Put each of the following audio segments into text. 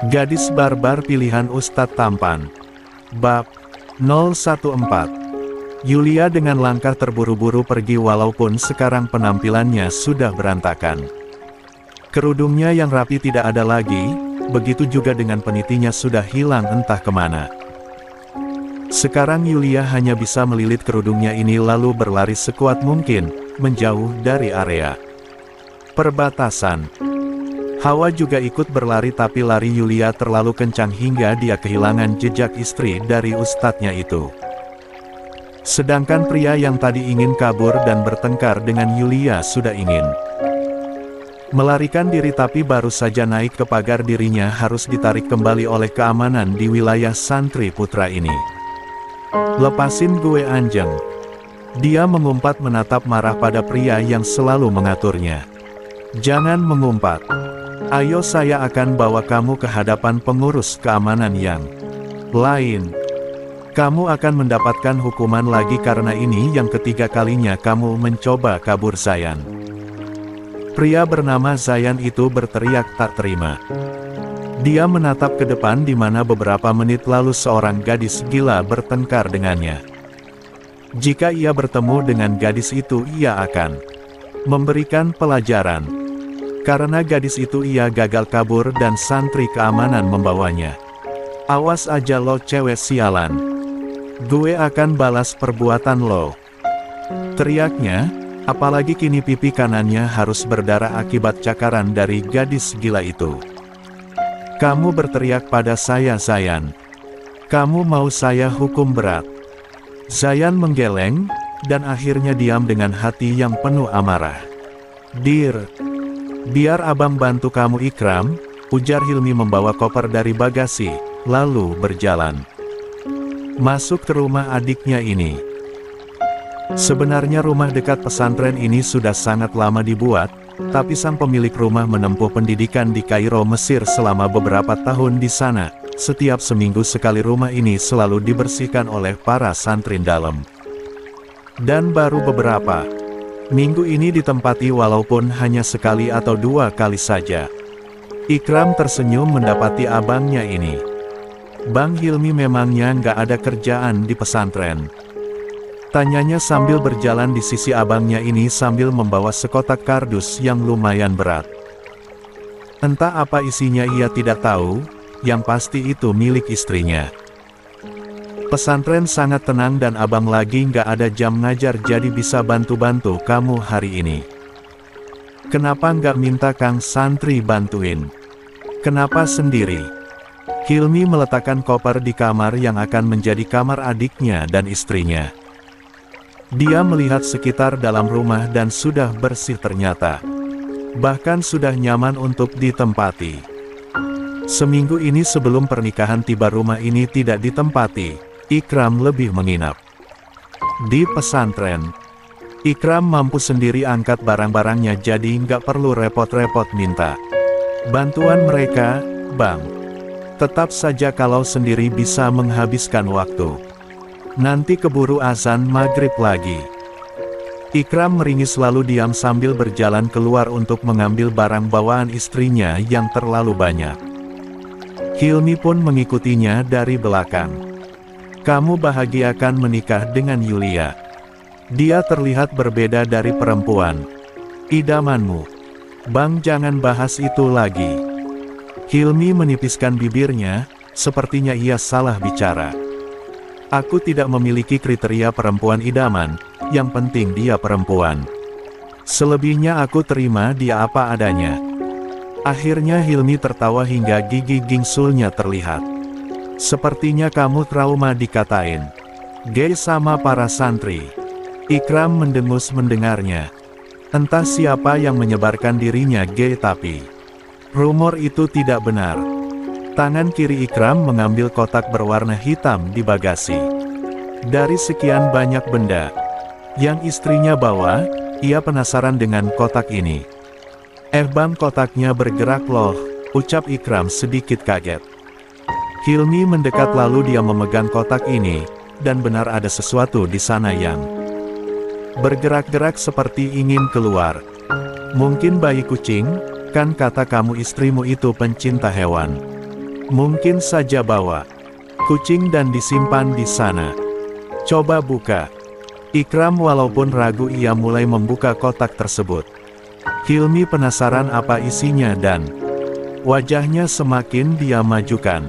Gadis barbar pilihan Ustadz tampan. Bab 014. Yulia dengan langkah terburu-buru pergi walaupun sekarang penampilannya sudah berantakan. Kerudungnya yang rapi tidak ada lagi, begitu juga dengan penitinya sudah hilang entah kemana. Sekarang Yulia hanya bisa melilit kerudungnya ini lalu berlari sekuat mungkin, menjauh dari area perbatasan. Hawa juga ikut berlari tapi lari Yulia terlalu kencang hingga dia kehilangan jejak istri dari ustadznya itu. Sedangkan pria yang tadi ingin kabur dan bertengkar dengan Yulia sudah ingin melarikan diri tapi baru saja naik ke pagar dirinya harus ditarik kembali oleh keamanan di wilayah santri putra ini. "Lepasin gue anjing." Dia mengumpat menatap marah pada pria yang selalu mengaturnya. "Jangan mengumpat. Ayo saya akan bawa kamu ke hadapan pengurus keamanan yang lain. Kamu akan mendapatkan hukuman lagi karena ini yang ketiga kalinya kamu mencoba kabur Zayan." Pria bernama Zayan itu berteriak tak terima. Dia menatap ke depan di mana beberapa menit lalu seorang gadis gila bertengkar dengannya. Jika ia bertemu dengan gadis itu ia akan memberikan pelajaran. Karena gadis itu ia gagal kabur dan santri keamanan membawanya. "Awas aja lo cewek sialan. Gue akan balas perbuatan lo," teriaknya, apalagi kini pipi kanannya harus berdarah akibat cakaran dari gadis gila itu. "Kamu berteriak pada saya Zayan. Kamu mau saya hukum berat?" Zayan menggeleng, dan akhirnya diam dengan hati yang penuh amarah. "Dir, biar abang bantu kamu Ikram," ujar Hilmi membawa koper dari bagasi, lalu berjalan masuk ke rumah adiknya ini. Sebenarnya rumah dekat pesantren ini sudah sangat lama dibuat, tapi sang pemilik rumah menempuh pendidikan di Kairo, Mesir selama beberapa tahun di sana. Setiap seminggu sekali rumah ini selalu dibersihkan oleh para santri dalam. Dan baru beberapa minggu ini ditempati walaupun hanya sekali atau dua kali saja. Ikram tersenyum mendapati abangnya ini. "Bang Hilmi memangnya nggak ada kerjaan di pesantren?" tanyanya sambil berjalan di sisi abangnya ini sambil membawa sekotak kardus yang lumayan berat. Entah apa isinya ia tidak tahu, yang pasti itu milik istrinya. "Pesantren sangat tenang dan abang lagi nggak ada jam ngajar jadi bisa bantu-bantu kamu hari ini. Kenapa nggak minta Kang Santri bantuin? Kenapa sendiri?" Hilmi meletakkan koper di kamar yang akan menjadi kamar adiknya dan istrinya. Dia melihat sekitar dalam rumah dan sudah bersih ternyata. Bahkan sudah nyaman untuk ditempati. Seminggu ini sebelum pernikahan tiba rumah ini tidak ditempati. Ikram lebih menginap di pesantren. Ikram mampu sendiri angkat barang-barangnya jadi nggak perlu repot-repot minta bantuan mereka, "Bang." Tetap saja kalau sendiri bisa menghabiskan waktu. Nanti keburu azan maghrib lagi. Ikram meringis lalu diam sambil berjalan keluar untuk mengambil barang bawaan istrinya yang terlalu banyak. Hilmi pun mengikutinya dari belakang. "Kamu bahagiakan menikah dengan Yulia. Dia terlihat berbeda dari perempuan idamanmu. Bang jangan bahas itu lagi." Hilmi menipiskan bibirnya, sepertinya ia salah bicara. "Aku tidak memiliki kriteria perempuan idaman, yang penting dia perempuan. Selebihnya aku terima dia apa adanya." Akhirnya Hilmi tertawa hingga gigi gingsulnya terlihat. "Sepertinya kamu trauma dikatain gay sama para santri." Ikram mendengus mendengarnya. Entah siapa yang menyebarkan dirinya gay tapi rumor itu tidak benar. Tangan kiri Ikram mengambil kotak berwarna hitam di bagasi. Dari sekian banyak benda yang istrinya bawa, ia penasaran dengan kotak ini. "Bang kotaknya bergerak loh," ucap Ikram sedikit kaget. Hilmi mendekat lalu dia memegang kotak ini, dan benar ada sesuatu di sana yang bergerak-gerak seperti ingin keluar. "Mungkin bayi kucing, kan kata kamu istrimu itu pencinta hewan." Mungkin saja bawa kucing dan disimpan di sana. Coba buka. Ikram walaupun ragu ia mulai membuka kotak tersebut. Hilmi penasaran apa isinya dan wajahnya semakin dia majukan.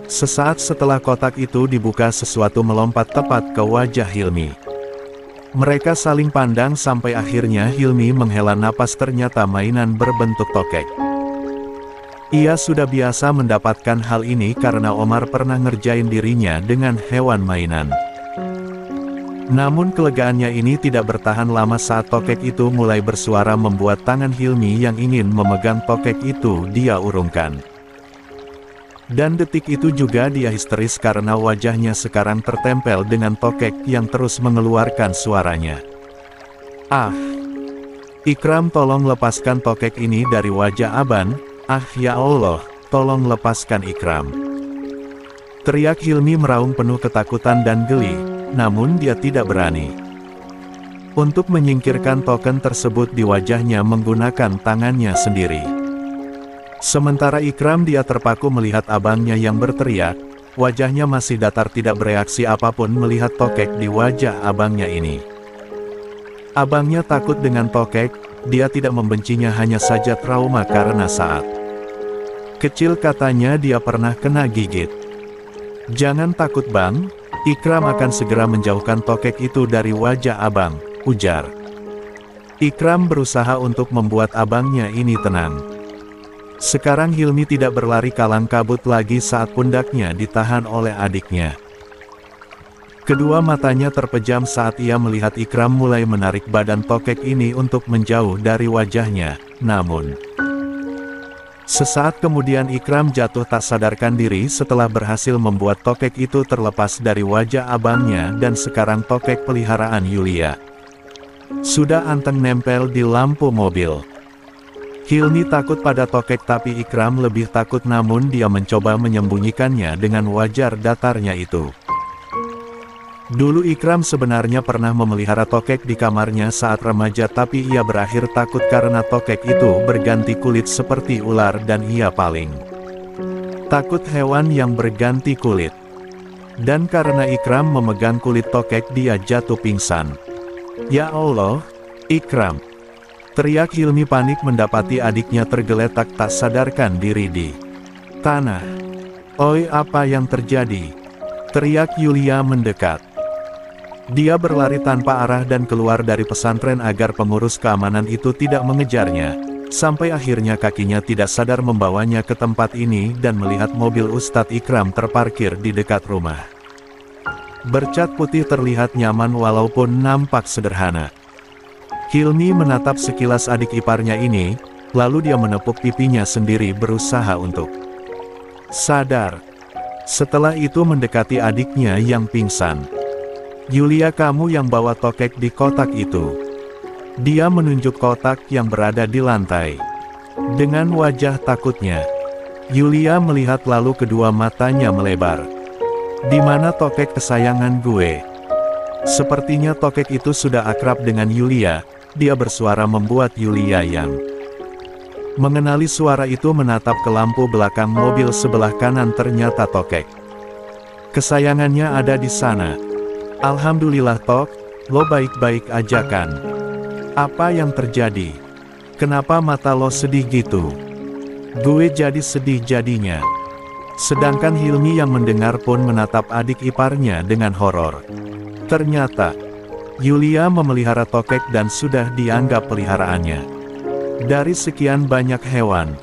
Sesaat setelah kotak itu dibuka sesuatu melompat tepat ke wajah Hilmi. Mereka saling pandang sampai akhirnya Hilmi menghela napas, ternyata mainan berbentuk tokek. Ia sudah biasa mendapatkan hal ini karena Omar pernah ngerjain dirinya dengan hewan mainan. Namun kelegaannya ini tidak bertahan lama saat tokek itu mulai bersuara membuat tangan Hilmi yang ingin memegang tokek itu dia urungkan. Dan detik itu juga dia histeris karena wajahnya sekarang tertempel dengan tokek yang terus mengeluarkan suaranya. Ah! Ikram, tolong lepaskan tokek ini dari wajah Aban. Ah ya Allah, tolong lepaskan Ikram. Teriak Hilmi meraung penuh ketakutan dan geli, namun dia tidak berani untuk menyingkirkan token tersebut di wajahnya menggunakan tangannya sendiri. Sementara Ikram dia terpaku melihat abangnya yang berteriak, wajahnya masih datar tidak bereaksi apapun melihat tokek di wajah abangnya ini. Abangnya takut dengan tokek, dia tidak membencinya, hanya saja trauma karena saat kecil katanya dia pernah kena gigit. Jangan takut bang, Ikram akan segera menjauhkan tokek itu dari wajah abang, ujar. Ikram berusaha untuk membuat abangnya ini tenang. Sekarang Hilmi tidak berlari kalang kabut lagi saat pundaknya ditahan oleh adiknya. Kedua matanya terpejam saat ia melihat Ikram mulai menarik badan tokek ini untuk menjauh dari wajahnya, namun sesaat kemudian Ikram jatuh tak sadarkan diri setelah berhasil membuat tokek itu terlepas dari wajah abangnya dan sekarang tokek peliharaan Yulia sudah anteng nempel di lampu mobil. Hilmi takut pada tokek tapi Ikram lebih takut, namun dia mencoba menyembunyikannya dengan wajar datarnya itu. Dulu Ikram sebenarnya pernah memelihara tokek di kamarnya saat remaja, tapi ia berakhir takut karena tokek itu berganti kulit seperti ular dan ia paling takut hewan yang berganti kulit. Dan karena Ikram memegang kulit tokek dia jatuh pingsan. Ya Allah, Ikram! Teriak Hilmi panik mendapati adiknya tergeletak tak sadarkan diri di tanah. Oi, apa yang terjadi? Teriak Yulia mendekat. Dia berlari tanpa arah dan keluar dari pesantren agar pengurus keamanan itu tidak mengejarnya, sampai akhirnya kakinya tidak sadar membawanya ke tempat ini dan melihat mobil Ustadz Ikram terparkir di dekat rumah. Bercat putih terlihat nyaman walaupun nampak sederhana. Hilmi menatap sekilas adik iparnya ini, lalu dia menepuk pipinya sendiri berusaha untuk sadar. Setelah itu mendekati adiknya yang pingsan. Yulia, kamu yang bawa tokek di kotak itu. Dia menunjuk kotak yang berada di lantai. Dengan wajah takutnya, Yulia melihat lalu kedua matanya melebar. Di mana tokek kesayangan gue? Sepertinya tokek itu sudah akrab dengan Yulia. Dia bersuara membuat Yulia yang mengenali suara itu menatap ke lampu belakang mobil sebelah kanan. Ternyata tokek kesayangannya ada di sana. Alhamdulillah Tok, lo baik-baik aja kan? Apa yang terjadi? Kenapa mata lo sedih gitu? Gue jadi sedih jadinya. Sedangkan Hilmi yang mendengar pun menatap adik iparnya dengan horor. Ternyata Yulia memelihara tokek dan sudah dianggap peliharaannya. Dari sekian banyak hewan,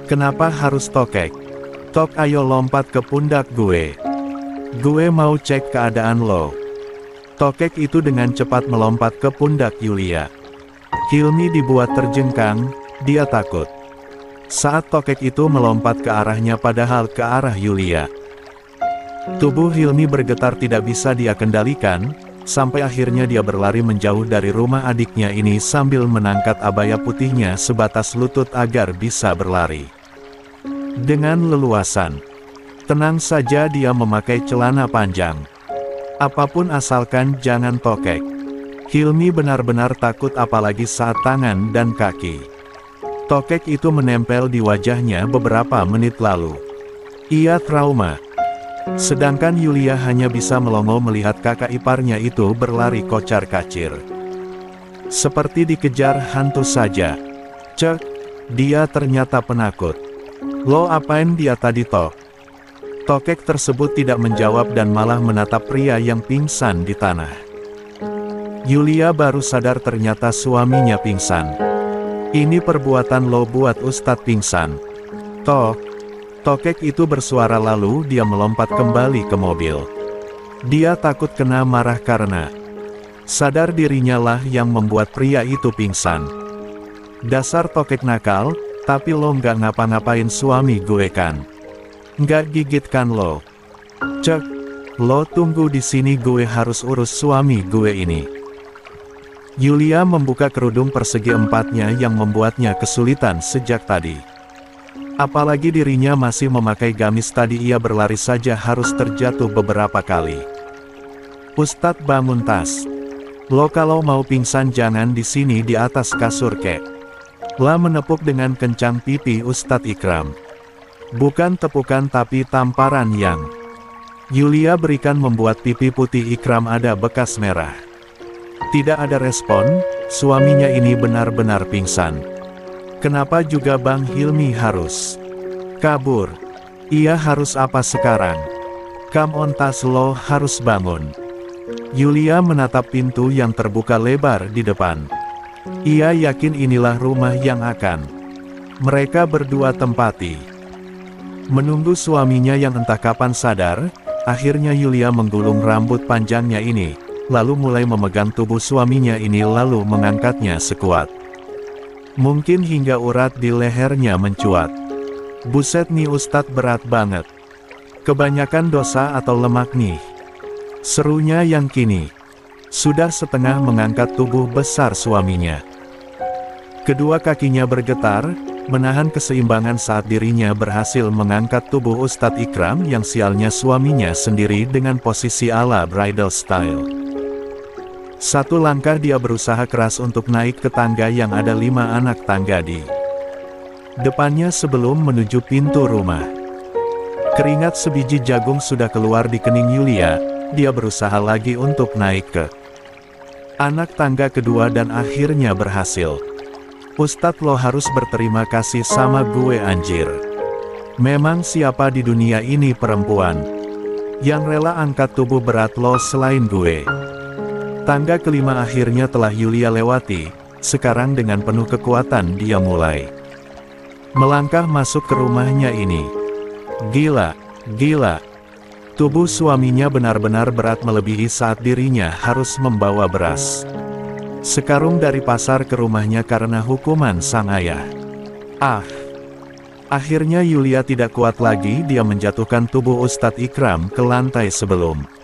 kenapa harus tokek? Tok, ayo lompat ke pundak gue. Gue mau cek keadaan lo. Tokek itu dengan cepat melompat ke pundak Yulia. Hilmi dibuat terjengkang, dia takut saat tokek itu melompat ke arahnya padahal ke arah Yulia. Tubuh Hilmi bergetar tidak bisa dia kendalikan, sampai akhirnya dia berlari menjauh dari rumah adiknya ini sambil menangkat abaya putihnya sebatas lutut agar bisa berlari dengan leluasan. Tenang saja, dia memakai celana panjang. Apapun asalkan jangan tokek. Hilmi benar-benar takut apalagi saat tangan dan kaki tokek itu menempel di wajahnya beberapa menit lalu. Ia trauma. Sedangkan Yulia hanya bisa melongo melihat kakak iparnya itu berlari kocar-kacir. Seperti dikejar hantu saja. Cek, dia ternyata penakut. Lo apain dia tadi toh? Tokek tersebut tidak menjawab dan malah menatap pria yang pingsan di tanah. Yulia baru sadar ternyata suaminya pingsan. Ini perbuatan lo buat Ustadz pingsan. Tokek itu bersuara lalu dia melompat kembali ke mobil. Dia takut kena marah karena sadar dirinya lah yang membuat pria itu pingsan. Dasar tokek nakal, tapi lo nggak ngapa-ngapain suami gue kan? Nggak gigit kan lo? Cek, lo tunggu di sini, gue harus urus suami gue ini. Yulia membuka kerudung persegi empatnya yang membuatnya kesulitan sejak tadi. Apalagi dirinya masih memakai gamis tadi, ia berlari saja harus terjatuh beberapa kali. Ustadz bangun tas. Lo kalau mau pingsan jangan di sini, di atas kasur kek. Lah menepuk dengan kencang pipi Ustadz Ikram. Bukan tepukan tapi tamparan yang Yulia berikan membuat pipi putih Ikram ada bekas merah. Tidak ada respon, suaminya ini benar-benar pingsan. Kenapa juga Bang Hilmi harus kabur? Ia harus apa sekarang? Come on tas, lo harus bangun. Yulia menatap pintu yang terbuka lebar di depan. Ia yakin inilah rumah yang akan mereka berdua tempati. Menunggu suaminya yang entah kapan sadar, akhirnya Yulia menggulung rambut panjangnya ini, lalu mulai memegang tubuh suaminya ini lalu mengangkatnya sekuat mungkin hingga urat di lehernya mencuat. Buset nih Ustadz, berat banget. Kebanyakan dosa atau lemak nih? Serunya yang kini sudah setengah mengangkat tubuh besar suaminya. Kedua kakinya bergetar, menahan keseimbangan saat dirinya berhasil mengangkat tubuh Ustadz Ikram yang sialnya suaminya sendiri dengan posisi ala bridal style. Satu langkah dia berusaha keras untuk naik ke tangga yang ada 5 anak tangga di depannya sebelum menuju pintu rumah. Keringat sebiji jagung sudah keluar di kening Yulia, dia berusaha lagi untuk naik ke anak tangga kedua dan akhirnya berhasil. Ustadz, lo harus berterima kasih sama gue anjir. Memang siapa di dunia ini perempuan yang rela angkat tubuh berat lo selain gue? Tangga kelima akhirnya telah Yulia lewati, sekarang dengan penuh kekuatan dia mulai melangkah masuk ke rumahnya ini. Gila. Tubuh suaminya benar-benar berat melebihi saat dirinya harus membawa beras sekarung dari pasar ke rumahnya karena hukuman sang ayah. Akhirnya Yulia tidak kuat lagi, dia menjatuhkan tubuh Ustadz Ikram ke lantai sebelum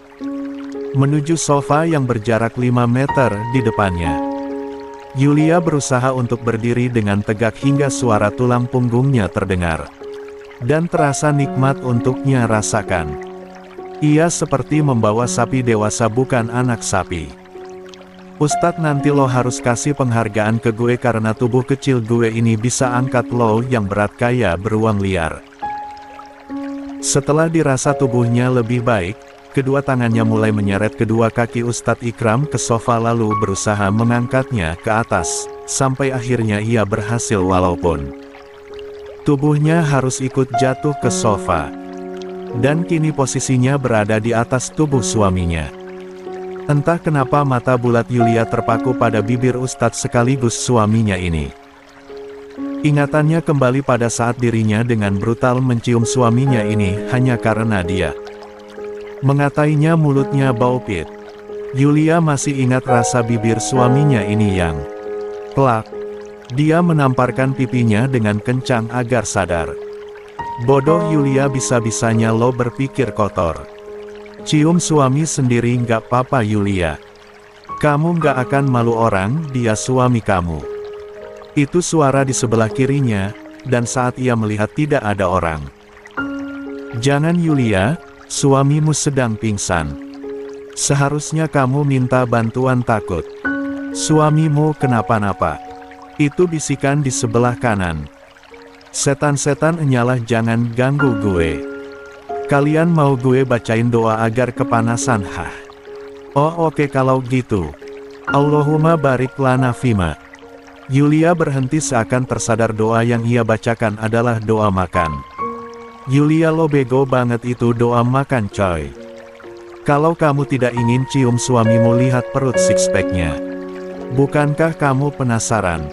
menuju sofa yang berjarak 5 meter di depannya. Yulia berusaha untuk berdiri dengan tegak hingga suara tulang punggungnya terdengar. Dan terasa nikmat untuknya rasakan. Ia seperti membawa sapi dewasa bukan anak sapi. Ustadz, nanti lo harus kasih penghargaan ke gue karena tubuh kecil gue ini bisa angkat lo yang berat kayak beruang liar. Setelah dirasa tubuhnya lebih baik, kedua tangannya mulai menyeret kedua kaki Ustadz Ikram ke sofa lalu berusaha mengangkatnya ke atas, sampai akhirnya ia berhasil walaupun tubuhnya harus ikut jatuh ke sofa. Dan kini posisinya berada di atas tubuh suaminya. Entah kenapa mata bulat Yulia terpaku pada bibir Ustadz sekaligus suaminya ini. Ingatannya kembali pada saat dirinya dengan brutal mencium suaminya ini hanya karena dia mengatainya mulutnya bau pit. Yulia masih ingat rasa bibir suaminya ini yang plak. Dia menamparkan pipinya dengan kencang agar sadar. Bodoh Yulia, bisa-bisanya lo berpikir kotor. Cium suami sendiri nggak apa-apa Yulia. Kamu nggak akan malu orang, dia suami kamu. Itu suara di sebelah kirinya, dan saat ia melihat tidak ada orang. Jangan Yulia, suamimu sedang pingsan. Seharusnya kamu minta bantuan, takut suamimu kenapa-napa. Itu bisikan di sebelah kanan. Setan-setan enyalah, jangan ganggu gue. Kalian mau gue bacain doa agar kepanasan? Hah? Oh oke kalau gitu. Allahumma barik lana fima. Yulia berhenti seakan tersadar doa yang ia bacakan adalah doa makan. Yulia, lo bego banget, itu doa makan coy. Kalau kamu tidak ingin cium suamimu, lihat perut six-pack-nya. Bukankah kamu penasaran?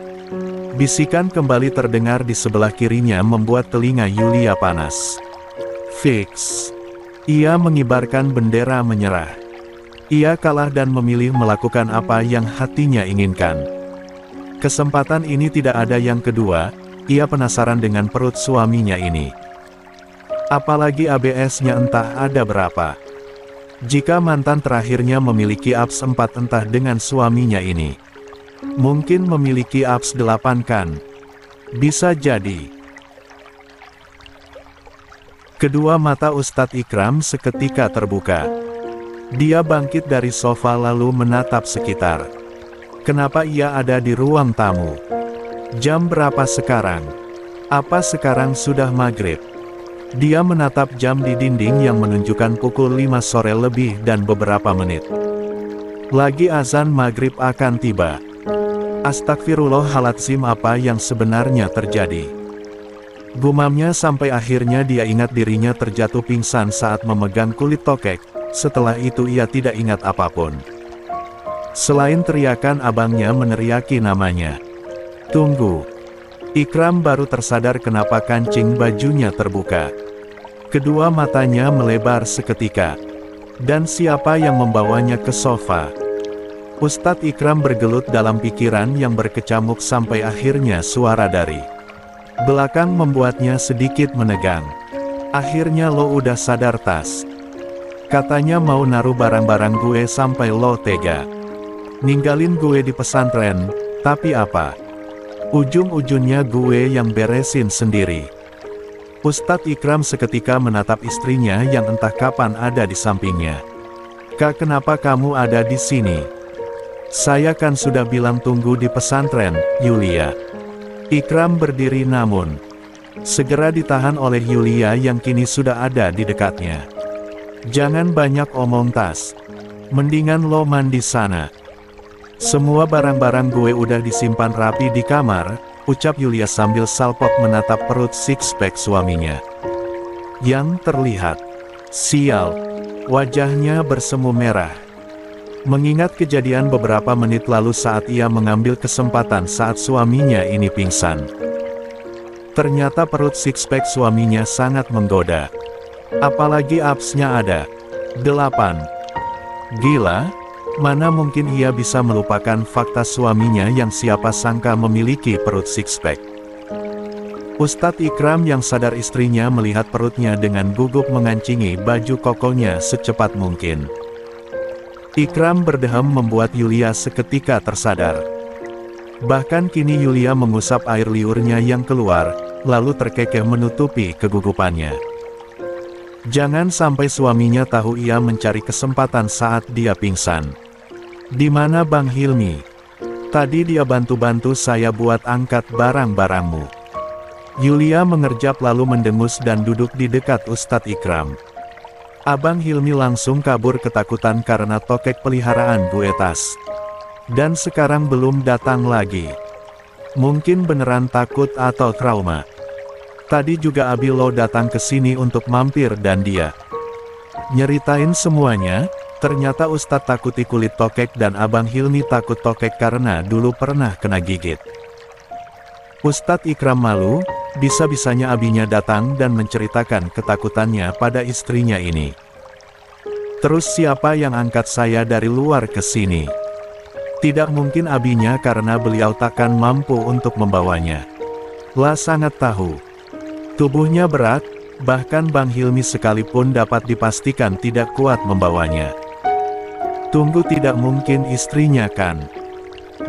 Bisikan kembali terdengar di sebelah kirinya membuat telinga Yulia panas. Fix. Ia mengibarkan bendera menyerah. Ia kalah dan memilih melakukan apa yang hatinya inginkan. Kesempatan ini tidak ada yang kedua, ia penasaran dengan perut suaminya ini. Apalagi ABS-nya entah ada berapa. Jika mantan terakhirnya memiliki abs 4 entah dengan suaminya ini. Mungkin memiliki abs 8 kan? Bisa jadi. Kedua mata Ustadz Ikram seketika terbuka. Dia bangkit dari sofa lalu menatap sekitar. Kenapa ia ada di ruang tamu? Jam berapa sekarang? Apa sekarang sudah maghrib? Dia menatap jam di dinding yang menunjukkan pukul 5 sore lebih dan beberapa menit. Lagi azan maghrib akan tiba. Astagfirullahaladzim, apa yang sebenarnya terjadi? Gumamnya sampai akhirnya dia ingat dirinya terjatuh pingsan saat memegang kulit tokek. Setelah itu ia tidak ingat apapun. Selain teriakan abangnya meneriaki namanya. Tunggu. Ikram baru tersadar kenapa kancing bajunya terbuka. Kedua matanya melebar seketika. Dan siapa yang membawanya ke sofa? Ustadz Ikram bergelut dalam pikiran yang berkecamuk sampai akhirnya suara dari belakang membuatnya sedikit menegang. Akhirnya lo udah sadar Tas? Katanya mau naruh barang-barang gue sampai lo tega ninggalin gue di pesantren, tapi apa? Ujung-ujungnya gue yang beresin sendiri. Ustadz Ikram seketika menatap istrinya yang entah kapan ada di sampingnya. Kak, kenapa kamu ada di sini? Saya kan sudah bilang tunggu di pesantren, Yulia. Ikram berdiri namun segera ditahan oleh Yulia yang kini sudah ada di dekatnya. Jangan banyak omong Tas. Mendingan lo mandi sana. Semua barang-barang gue udah disimpan rapi di kamar, ucap Yulia sambil salpok menatap perut six-pack suaminya. Yang terlihat, sial, wajahnya bersemu merah. Mengingat kejadian beberapa menit lalu saat ia mengambil kesempatan saat suaminya ini pingsan. Ternyata perut six-pack suaminya sangat menggoda. Apalagi absnya ada 8. Gila, mana mungkin ia bisa melupakan fakta suaminya yang siapa sangka memiliki perut six-pack. Ustadz Ikram yang sadar istrinya melihat perutnya dengan gugup mengancingi baju kokonya secepat mungkin. Ikram berdehem membuat Yulia seketika tersadar. Bahkan kini Yulia mengusap air liurnya yang keluar, lalu terkekeh menutupi kegugupannya. Jangan sampai suaminya tahu ia mencari kesempatan saat dia pingsan. Di mana Bang Hilmi? Tadi dia bantu-bantu saya buat angkat barang-barangmu. Yulia mengerjap lalu mendengus dan duduk di dekat Ustadz Ikram. Abang Hilmi langsung kabur ketakutan karena tokek peliharaan gue Tas. Dan sekarang belum datang lagi. Mungkin beneran takut atau trauma. Tadi juga Abi lo datang ke sini untuk mampir dan dia nyeritain semuanya. Ternyata Ustadz takuti kulit tokek dan Abang Hilmi takut tokek karena dulu pernah kena gigit. Ustadz Ikram malu, bisa-bisanya abinya datang dan menceritakan ketakutannya pada istrinya ini. Terus siapa yang angkat saya dari luar ke sini? Tidak mungkin abinya karena beliau takkan mampu untuk membawanya. Lah sangat tahu. Tubuhnya berat, bahkan Bang Hilmi sekalipun dapat dipastikan tidak kuat membawanya. Tunggu, tidak mungkin istrinya kan?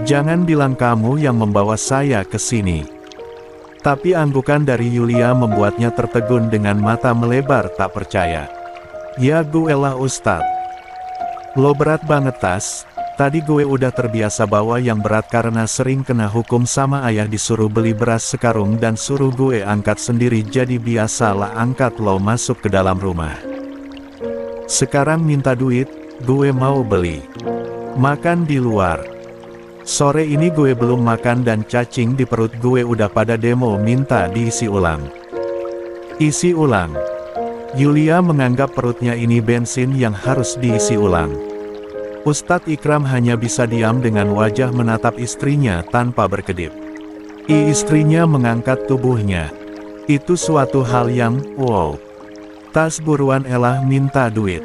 Jangan bilang kamu yang membawa saya ke sini. Tapi anggukan dari Yulia membuatnya tertegun dengan mata melebar tak percaya. Ya gue lah Ustadz. Lo berat banget Tas, Tadi gue udah terbiasa bawa yang berat karena sering kena hukum sama ayah disuruh beli beras sekarung dan suruh gue angkat sendiri, jadi biasalah angkat lo masuk ke dalam rumah. Sekarang minta duit, gue mau beli makan di luar. Sore ini gue belum makan dan cacing di perut gue udah pada demo minta diisi ulang. Isi ulang. Yulia menganggap perutnya ini bensin yang harus diisi ulang. Ustadz Ikram hanya bisa diam dengan wajah menatap istrinya tanpa berkedip. Istrinya mengangkat tubuhnya. Itu suatu hal yang, wow. Tas buruan elah minta duit.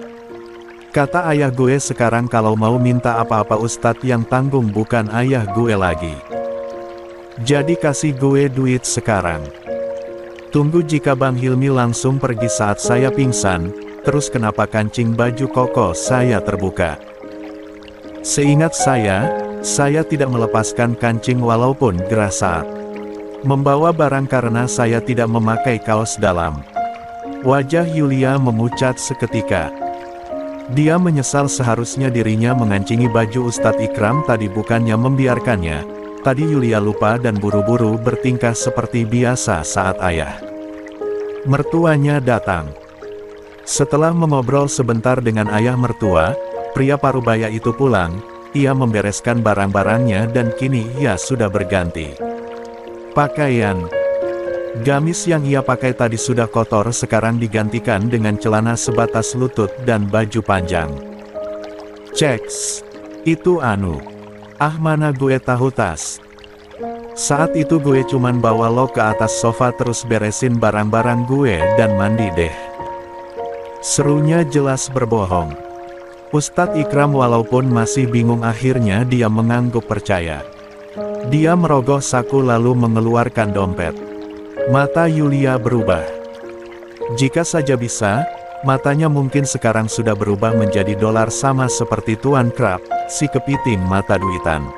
Kata ayah gue sekarang kalau mau minta apa-apa Ustadz yang tanggung bukan ayah gue lagi. Jadi kasih gue duit sekarang. Tunggu jika Bang Hilmi langsung pergi saat saya pingsan, terus kenapa kancing baju koko saya terbuka? Seingat saya tidak melepaskan kancing walaupun gerah saat membawa barang karena saya tidak memakai kaos dalam. Wajah Yulia memucat seketika. Dia menyesal seharusnya dirinya mengancingi baju Ustadz Ikram tadi bukannya membiarkannya. Tadi Yulia lupa dan buru-buru bertingkah seperti biasa saat ayah mertuanya datang. Setelah mengobrol sebentar dengan ayah mertua, pria parubaya itu pulang. Ia membereskan barang-barangnya dan kini ia sudah berganti pakaian. Gamis yang ia pakai tadi sudah kotor sekarang digantikan dengan celana sebatas lutut dan baju panjang. Ceks. Itu anu. Ah mana gue tahu tas. Saat itu gue cuman bawa lo ke atas sofa terus beresin barang-barang gue dan mandi deh. Serunya jelas berbohong. Ustadz Ikram walaupun masih bingung akhirnya dia mengangguk percaya. Dia merogoh saku lalu mengeluarkan dompet. Mata Yulia berubah. Jika saja bisa, matanya mungkin sekarang sudah berubah menjadi dolar sama seperti Tuan Krab, si kepiting mata duitan.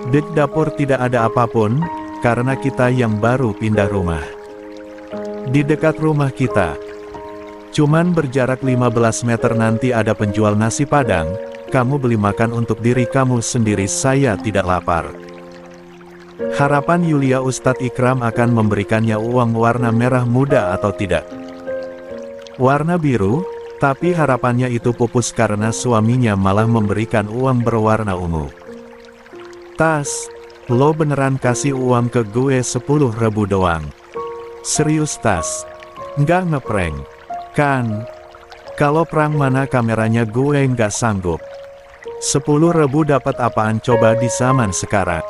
Di dapur tidak ada apapun, karena kita yang baru pindah rumah. Di dekat rumah kita, cuman berjarak 15 meter nanti ada penjual nasi padang, kamu beli makan untuk diri kamu sendiri, saya tidak lapar. Harapan Yulia Ustadz Ikram akan memberikannya uang warna merah muda atau tidak. Warna biru, tapi harapannya itu pupus karena suaminya malah memberikan uang berwarna ungu. Tas, lo beneran kasih uang ke gue 10.000 doang? Serius tas? Nggak ngeprank, kan? Kalau prank mana kameranya gue nggak sanggup. 10.000 dapat apaan coba di zaman sekarang?